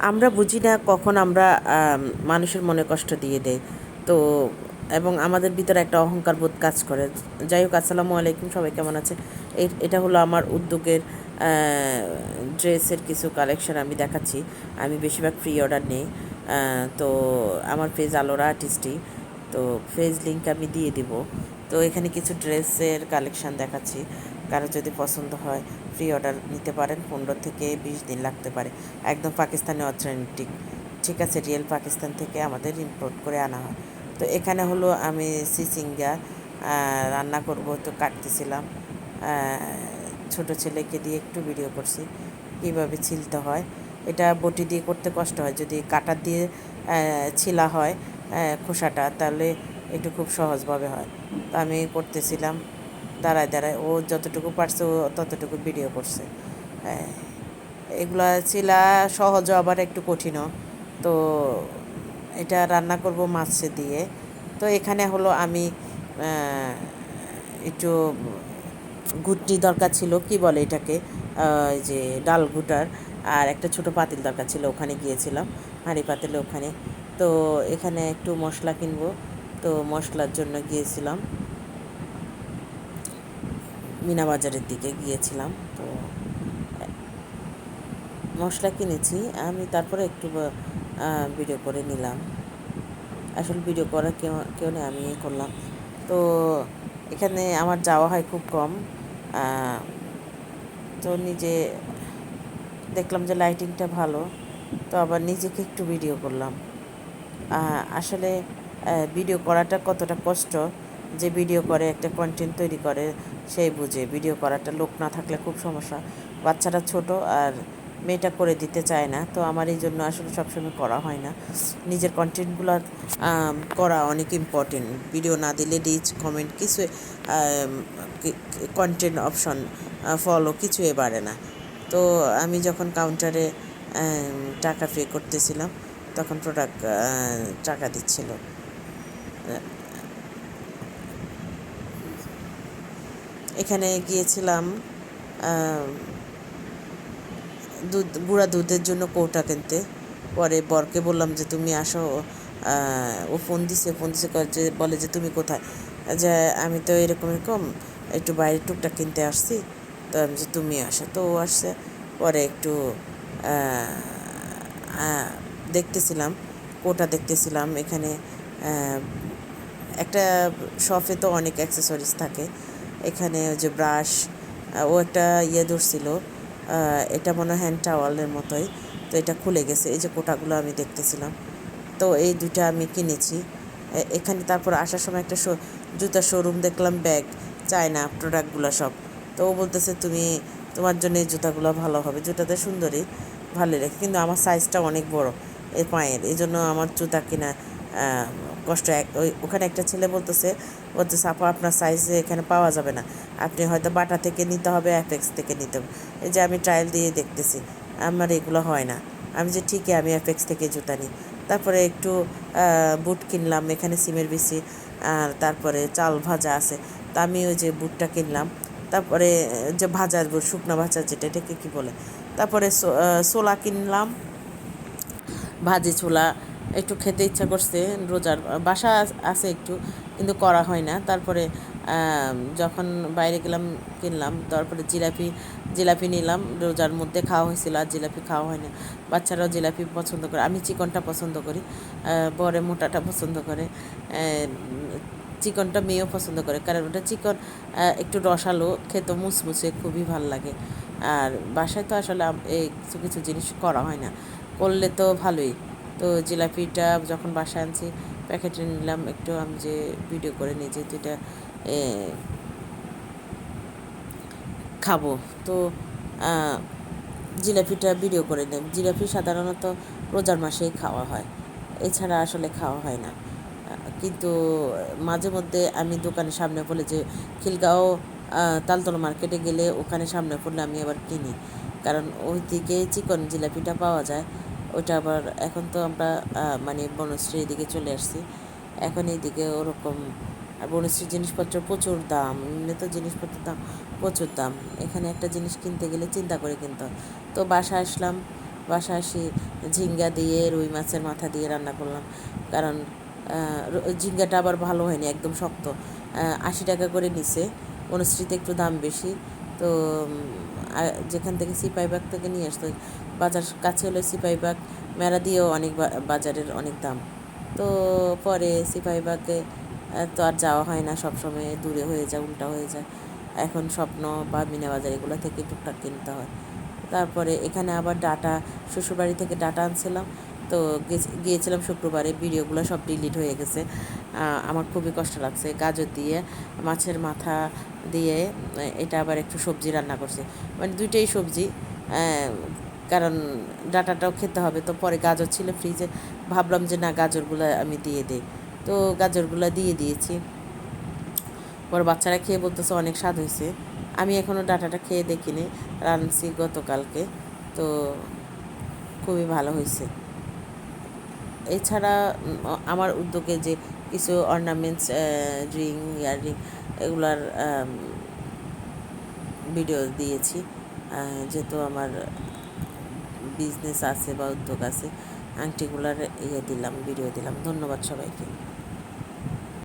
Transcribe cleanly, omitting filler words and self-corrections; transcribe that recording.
আমরা বুঝি না কখন আমরা মানুষের মনে কষ্ট দিয়ে দেই। তো এবং আমাদের ভিতরে একটা অহংকার বোধ কাজ করে। যাই হোক, আসসালামু আলাইকুম, সবাই কেমন আছে? এটা হলো আমার উদ্যোগের ড্রেসের কিছু কালেকশন আমি দেখাচ্ছি। আমি বেশিরভাগ ফ্রি অর্ডার নেই। তো আমার পেজ আলোরা আর্টিস্টই, তো পেজ লিঙ্ক আমি দিয়ে দিব। তো এখানে কিছু ড্রেসের কালেকশান দেখাচ্ছি, কারো যদি পছন্দ হয় ফ্রি অর্ডার নিতে পারেন। 15 থেকে 20 দিন লাগতে পারে। একদম পাকিস্তানি অথেন্টিক, ঠিক আছে, রিয়েল পাকিস্তান থেকে আমাদের ইম্পোর্ট করে আনা হয়। তো এখানে হলো আমি সিসিঙ্গা রান্না করব, তো কাটতেছিলাম। ছোট ছেলেকে দিয়ে একটু ভিডিও করছি কীভাবে ছিলতে হয়। এটা বটি দিয়ে করতে কষ্ট হয়, যদি কাটার দিয়ে ছিলা হয় খোসাটা, তাহলে একটু খুব সহজভাবে হয়। তো আমি করতেছিলাম দাঁড়ায় দাঁড়ায়, ও যতটুকু পারছে ও ততটুকু ভিডিও করছে। এগুলা ছিলা সহজও আবার একটু কঠিনও। তো এটা রান্না করব মাছ দিয়ে। তো এখানে হলো আমি একটু ঘুটনি দরকার ছিল, কি বলে এটাকে, এই যে ডাল ঘুটার, আর একটা ছোট পাতিল দরকার ছিল, ওখানে গিয়েছিলাম হাঁড়ি পাতিলে ওখানে। তো এখানে একটু মশলা কিনবো, তো মশলার জন্য গিয়েছিলাম মিনা বাজারের দিকে গিয়েছিলাম। তো মশলা কিনেছি আমি, তারপরে একটু ভিডিও করে নিলাম। আসলে ভিডিও করার কেউ নেই, আমি করলাম। তো এখানে আমার যাওয়া হয় খুব কম। তো নিজে দেখলাম যে লাইটিংটা ভালো, তো আবার নিজেকে একটু ভিডিও করলাম। আসলে ভিডিও করাটা কতটা কষ্ট, যে ভিডিও করে একটা কন্টেন্ট তৈরি করে সেই বুঝে। ভিডিও করাটা লোক না থাকলে খুব সমস্যা। বাচ্চারা ছোট আর মেয়েটা করে দিতে চায় না, তো আমার এই জন্য আসলে সবসময় করা হয় না। নিজের কন্টেন্টগুলো করা অনেক ইম্পর্টেন্ট। ভিডিও না দিলে রিচ, কমেন্ট কিছু, কন্টেন্ট অপশন ফলো কিছুই বাড়ে না। তো আমি যখন কাউন্টারে টাকা পে করতেছিলাম, তখন প্রোডাক্ট টাকা দিচ্ছিল। এখানে গিয়েছিলাম গুঁড়া দুধের জন্য কৌটা কিনতে। পরে বরকে বললাম যে তুমি আসো। ও ফোন দিছে যে বলে যে তুমি কোথায়, যে আমি তো এরকম এরকম একটু বাইরে টুকটাক কিনতে আসছি। তো আমি যে তুমি আসো, তো ও আসছে। পরে একটু দেখতেছিলাম, কোটা দেখতেছিলাম। এখানে একটা শপে তো অনেক অ্যাক্সেসরিজ থাকে। এখানে ওই যে ব্রাশ, ও একটা ধরছিল, এটা মনে হয় হ্যান্ড টাওয়ালের মতোই। তো এটা খুলে গেছে, এই যে কোটাগুলো আমি দেখতেছিলাম। তো এই দুইটা আমি কিনেছি এখানে। তারপর আসার সময় একটা জুতার শোরুম দেখলাম, ব্যাগ, চায়না প্রোডাক্টগুলো সব। তো ও বলতেছে তোমার জন্য এই জুতাগুলো ভালো হবে। জুতাটা সুন্দরই, ভালোই রেখে, কিন্তু আমার সাইজটা অনেক বড় এই পায়ের, এই জন্য আমার জুতা কিনা কষ্ট। ওখানে একটা ছেলে বলতেছে আপা আপনার সাইজে এখানে পাওয়া যাবে না, আপনি হয়তো বাটা থেকে নিতে হবে, অ্যাপেক্স থেকে নিতে হবে। এই যে আমি ট্রায়াল দিয়ে দেখতেছি, আমার এগুলো হয় না। আমি যে ঠিকই আমি অ্যাপেক্স থেকে জুতা নিই। তারপরে একটু বুট কিনলাম, এখানে সিমের বিচি আর তারপরে চাল ভাজা আছে, তা আমি ওই যে বুটটা কিনলাম। তারপরে যে ভাজার বুট, শুকনো ভাজা যেটা, এটাকে কী বলে। তারপরে ছোলা কিনলাম, ভাজি ছোলা। একটু খেতে ইচ্ছা করছে, রোজার বাসা আছে একটু, কিন্তু করা হয় না। তারপরে যখন বাইরে গেলাম কিনলাম। তারপরে জিলাপি নিলাম, রোজার মধ্যে খাওয়া হয়েছিল, আর জিলাপি খাওয়া হয় না। বাচ্চারাও জিলাপি পছন্দ করে, আমি চিকনটা পছন্দ করি, বরে মোটাটা পছন্দ করে, চিকনটা মেয়েও পছন্দ করে, কারণ ওটা চিকন একটু রসালো, খেতে মুসমুসে খুবই ভাল লাগে। আর বাসায় তো আসলে এই কিছু কিছু জিনিস করা হয় না, করলে তো ভালোই। তো জিলাপিটা যখন বাসায় আনছি, প্যাকেটে নিলাম একটু, আমি যে ভিডিও করে নিই, যেহেতু এটা খাবো। তো জিলাপিটা ভিডিও করে নিই। জিলাপি সাধারণত রোজার মাসেই খাওয়া হয়, এছাড়া আসলে খাওয়া হয় না। কিন্তু মাঝে মধ্যে আমি দোকানের সামনে পড়লে, যে খিলগাঁও তালতলা মার্কেটে গেলে ওখানে সামনে পড়লে আমি আবার কিনি, কারণ ওই দিকে চিকন জিলাপিটা পাওয়া যায়। ওইটা আবার এখন তো আমরা মানে বনশ্রী এদিকে চলে আসছি, এখন এইদিকে ওরকম। আর বনশ্রীর জিনিসপত্র প্রচুর দাম, এমনি তো জিনিসপত্রের দাম প্রচুর দাম। এখানে একটা জিনিস কিনতে গেলে চিন্তা করে কিনতে হয়। তো বাসায় আসলাম, বাসা আসি ঝিঙ্গা দিয়ে রুই মাছের মাথা দিয়ে রান্না করলাম, কারণ ঝিঙ্গাটা আবার ভালো হয়নি, একদম শক্ত। 80 টাকা করে নিছে, বনশ্রীতে একটু দাম বেশি। তো যেখান থেকে সিপাহীবাগ থেকে নিয়ে আসতো, বাজার কাছে হলে সিপাহীবাগ, মেরা দিয়েও অনেক বাজারের অনেক দাম। তো পরে সিপাহীবাগে তো আর যাওয়া হয় না, সবসময় দূরে হয়ে যায়, উল্টা হয়ে যায়। এখন স্বপ্ন বা মিনা বাজার এগুলো থেকে টুকটাক কিনতে হয়। তারপরে এখানে আবার ডাটা, শ্বশুরবাড়ি থেকে ডাটা আনছিলাম। তো গিয়েছিলাম শুক্রবারে, ভিডিওগুলো সব ডিলিট হয়ে গেছে। আমার খুবই কষ্ট লাগছে। গাজর দিয়ে মাছের মাথা দিয়ে এটা আবার একটু সবজি রান্না করছি, মানে দুইটাই সবজি, কারণ ডাটাটাও খেতে হবে। তো পরে গাজর ছিল ফ্রিজে, ভাবলাম যে না, গাজরগুলো আমি দিয়ে দিই। তো গাজরগুলো দিয়ে দিয়েছি। পরে বাচ্চারা খেয়ে বলতেছে অনেক স্বাদ হয়েছে। আমি এখনও ডাটাটা খেয়ে দেখিনি, রাঁধছি গতকালকে। তো খুবই ভালো হয়েছে। এছাড়া আমার উদ্যোগে যে কিছু অর্নামেন্টস, রিং, ইয়াররিং, এগুলার ভিডিও দিয়েছি, যেহেতু আমার বিজনেস আছে বা উদ্যোগ আছে, আংটিগুলার দিলাম, ভিডিও দিলাম। ধন্যবাদ সবাইকে।